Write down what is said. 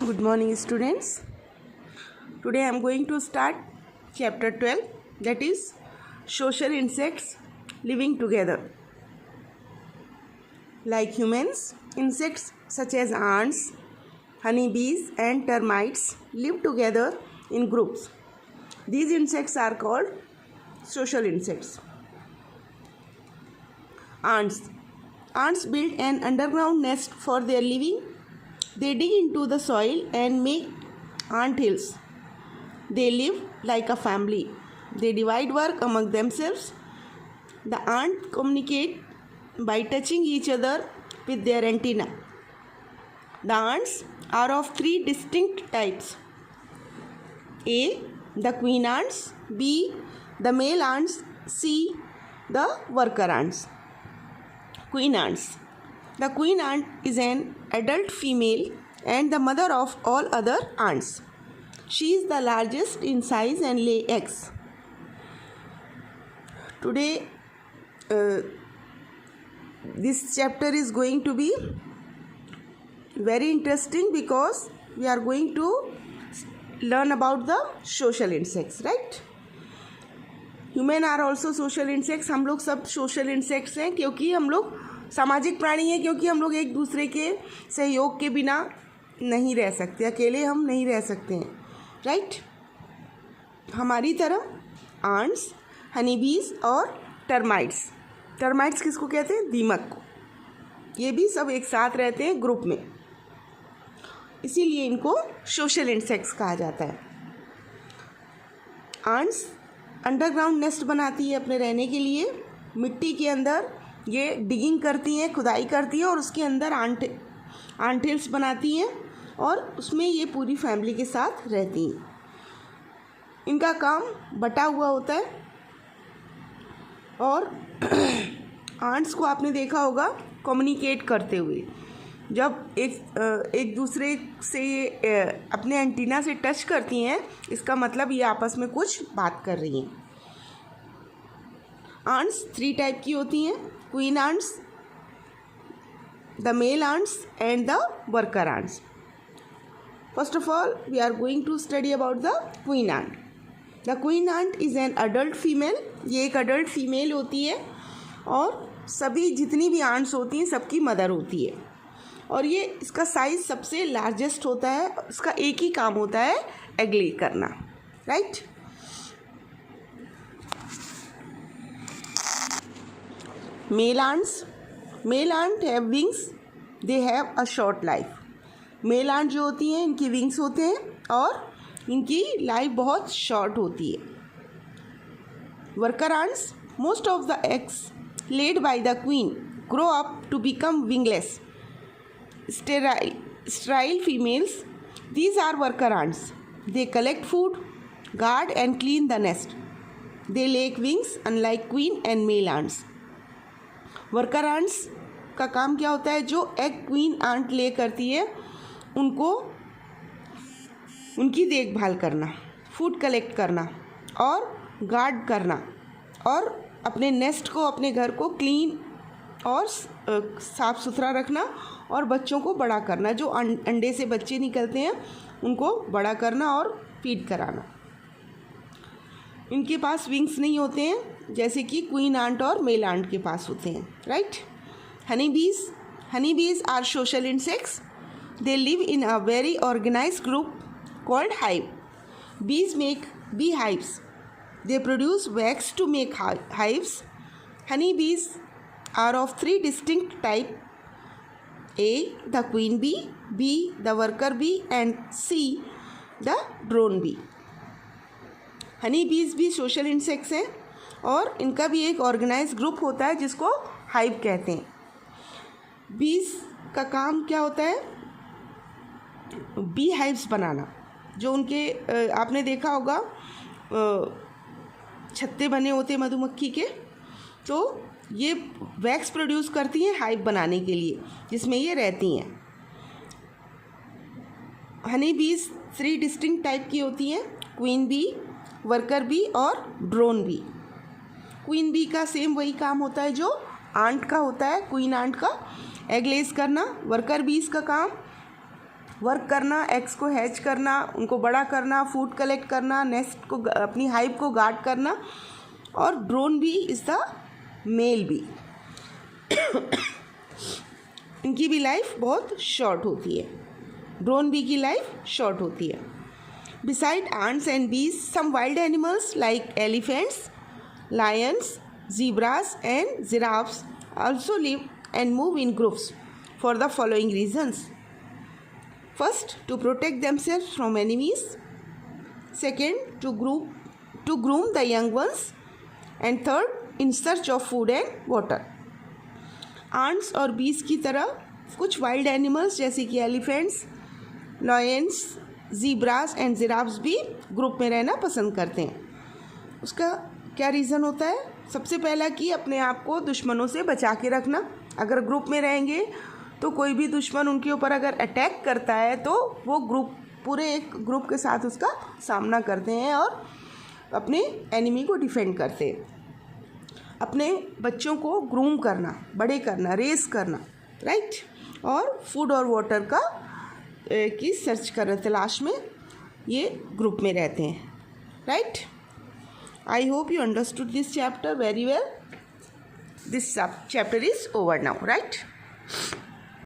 Good morning, students. Today I am going to start chapter 12, that is social insects living together. Like humans, insects such as ants, honeybees, and termites live together in groups. These insects are called social insects. Ants build an underground nest for their living. They dig into the soil and make ant hills. They live like a family. They divide work among themselves. The ants communicate by touching each other with their antennae. The ants are of three distinct types. A. The queen ants. B. The male ants. C. The worker ants. Queen ants. The queen ant is an adult female and the mother of all other ants. She is the largest in size and lay eggs. Today, this chapter is going to be very interesting because we are going to learn about the social insects, right? Human are also social insects. हम लोग सब social insects हैं क्योंकि हम लोग सामाजिक प्राणी हैं, क्योंकि हम लोग एक दूसरे के सहयोग के बिना नहीं रह सकते, अकेले हम नहीं रह सकते हैं, राइट? हमारी तरह आंट्स, हनीबीज और टर्माइट्स. टर्माइट्स किसको कहते हैं? दीमक को. ये भी सब एक साथ रहते हैं ग्रुप में, इसीलिए इनको सोशल इंसेक्ट्स कहा जाता है. आंट्स अंडरग्राउंड नेस्ट बनाती है अपने रहने के लिए. मिट्टी के अंदर ये डिगिंग करती हैं, खुदाई करती हैं और उसके अंदर आंटिल्स बनाती हैं और उसमें ये पूरी फैमिली के साथ रहती हैं. इनका काम बटा हुआ होता है और आंट्स को आपने देखा होगा कम्युनिकेट करते हुए. जब एक दूसरे से ये अपने एंटीना से टच करती हैं, इसका मतलब ये आपस में कुछ बात कर रही हैं. आंट्स थ्री टाइप की होती हैं: queen ants, the male ants and the worker ants. First of all we are going to study about the queen ant. The queen ant is an adult female. ये एक adult female होती है और सभी जितनी भी आंट्स होती हैं सबकी मदर होती है और ये इसका साइज़ सबसे लार्जेस्ट होता है. इसका एक ही काम होता है, एग ले करना, right? Male ant have wings. They have a short life. Male ant जो होती हैं इनकी विंग्स होते हैं और इनकी लाइफ बहुत शॉर्ट होती है. Worker ants, most of the eggs laid by the queen grow up to become wingless, sterile females. These are worker ants. They collect food, guard and clean the nest. They lay wings unlike queen and male ants. Worker ants का काम क्या होता है? जो egg queen aunt ले करती है उनको उनकी देखभाल करना, फूड कलेक्ट करना और गार्ड करना और अपने नेस्ट को, अपने घर को क्लीन और साफ़ सुथरा रखना और बच्चों को बड़ा करना. जो अंडे से बच्चे निकलते हैं उनको बड़ा करना और फीड कराना. इनके पास विंग्स नहीं होते हैं जैसे कि क्वीन आंट और मेल आंट के पास होते हैं, right? Honeybees are social insects. They live in a very organised group called hive. Bees make beehives. They produce wax to make hives. Honeybees are of three distinct types: A. The queen bee, B. The worker bee, and C. The drone bee. Honeybees भी social insects हैं और इनका भी एक organise group होता है जिसको hive कहते हैं. बीज का काम क्या होता है? बी हाइव्स बनाना. जो उनके आपने देखा होगा छत्ते बने होते मधुमक्खी के, तो ये वैक्स प्रोड्यूस करती हैं हाइव बनाने के लिए जिसमें ये रहती हैं. हनी बीज थ्री डिस्टिंक्ट टाइप की होती हैं: क्वीन बी, वर्कर बी और ड्रोन बी. क्वीन बी का सेम वही काम होता है जो आंट का होता है, क्वीन आंट का, एग लेस करना. वर्कर बीज का काम वर्क करना, एग्स को हैच करना, उनको बड़ा करना, फूड कलेक्ट करना, नेस्ट को, अपनी हाइव को गार्ड करना। और drone bee is the male bee. इनकी भी लाइफ बहुत शॉर्ट होती है, ड्रोन बी की लाइफ शॉर्ट होती है। Beside ants and bees, some wild animals like elephants, lions, zebras and giraffes also live and move in groups for the following reasons. First, to protect themselves from enemies. Second, to groom the young ones. And third, in search of food and water. ants और bees की तरह कुछ wild animals जैसे कि elephants, lions, ज़ीब्रास and giraffes भी group में रहना पसंद करते हैं। उसका क्या रीज़न होता है? सबसे पहला कि अपने आप को दुश्मनों से बचा के रखना। अगर ग्रुप में रहेंगे तो कोई भी दुश्मन उनके ऊपर अगर अटैक करता है तो वो पूरे एक ग्रुप के साथ उसका सामना करते हैं और अपने एनिमी को डिफेंड करते हैं। अपने बच्चों को ग्रूम करना, बड़े करना, रेस करना, राइट। और फूड और वाटर की सर्च कर तलाश में ये ग्रुप में रहते हैं, right. I hope you understood this chapter very well. This chapter is over now, right?